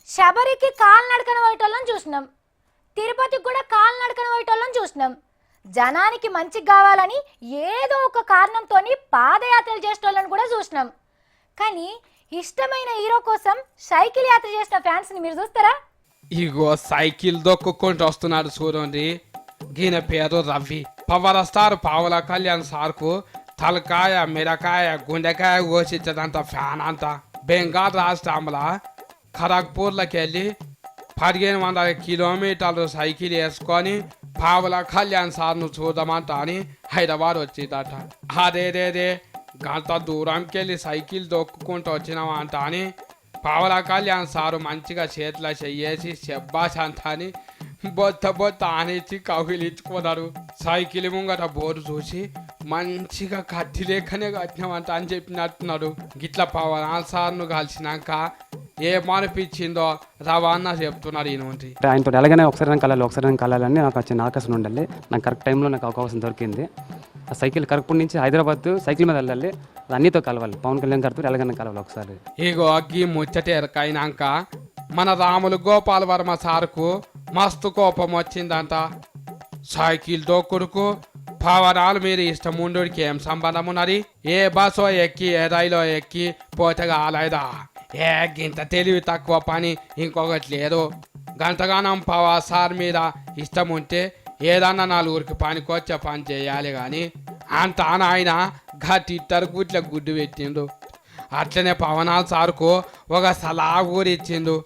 శబరికి కాలినడకన పోయేటోళ్ళని చూసినాం, తిరుపతికి కూడా కాలినడకన పోయేటోళ్ళని చూసినాం. జనానికి మంచి కావాలని ఏదో ఒక కారణంతో పాదయాత్రలు చేసేటోళ్ళని కూడా చూసినాం. కానీ ఇష్టమైన హీరో కోసం సైకిల్ యాత్ర చేసిన ఫ్యాన్స్ని మీరు చూస్తారా? ఇగో సైకిల్ దొక్కుకుంటూ వస్తున్నాడు చూడండి. ఈయన పేరు రవి. పవర్ స్టార్ పావుల కళ్యాణ్ సార్కు తలకాయ మిరకాయ గుండెకాయ కోసించదంత ఫ్యాన్ అంతా. బెంగాల్ రాష్ట్రంలో ఖరగ్పూర్లోకి వెళ్ళి 1500 కిలోమీటర్లు సైకిల్ వేసుకొని పావుల కళ్యాణ్ సార్ను చూడమంట అని హైదరాబాద్ వచ్చిందట. అదేదేదే గంట దూరంకి వెళ్ళి సైకిల్ దొక్కుకుంటూ వచ్చినామంట అని పావుల కళ్యాణ్ సారు మంచిగా చేతిలో చెయ్యేసి శబ్బాష్ అంత అని బొత్త ఆనిచ్చి కౌగిలించుకున్నారు. సైకిల్ ముంగట బోర్డు చూసి మంచిగా కత్తి లేకనే కట్టినామంట అని చెప్పినట్టున్నాడు. గిట్ల పవన్ సార్ను కలిసినాక ఏమనిపించిందో రవాణా చెప్తున్నారు ఈయన. ఆయనతో ఎలాగైనా ఒకసారి కలాలని నాకు వచ్చిన ఆకాశం ఉండాలి. నాకు కరెక్ట్ టైంలో నాకు అవకాశం దొరికింది. ఆ సైకిల్ కరెక్ట్ నుంచి హైదరాబాద్ సైకిల్ మీద వెళ్ళాలి, అన్నితో కలవాలి. పవన్ కళ్యాణ్ గారితో ఎలాగైనా కలవాలి ఒకసారి. ఇగో అగ్గి ముచ్చట ఎరకైనాక మన రాములు గోపాల్ వర్మ సార్కు మస్తు కోపం వచ్చిందంట. సైకిల్ దొక్కుడుకు పవనాలు మీరు ఇష్టం ఉండుడికి ఏం సంబంధం ఉన్నది? ఏ బస్సో ఎక్కి ఏ రైలో ఎక్కి పోతే కాలేదా? గింత తెలివి తక్కువ పని ఇంకొకటి లేదు. గంటగానం పవర్ సార్ మీద ఇష్టం ఉంటే ఏదన్నా నలుగురికి పనికొచ్చే పని చేయాలి కానీ అంత ఆయన గట్టిద్దరు గుట్ల గుడ్డు పెట్టిండు. అట్లనే పవనాల్ సార్కు ఒక సలహా కూడా ఇచ్చిండు.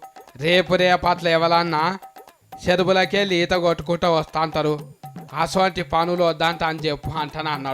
రేపట్ల ఎవరన్నా చెరువులకెళ్ళి ఈత కొట్టుకుంటూ వస్తాంటారు, అటువంటి పనులు వద్దంట అని చెప్పు అంటనే అన్నాడు.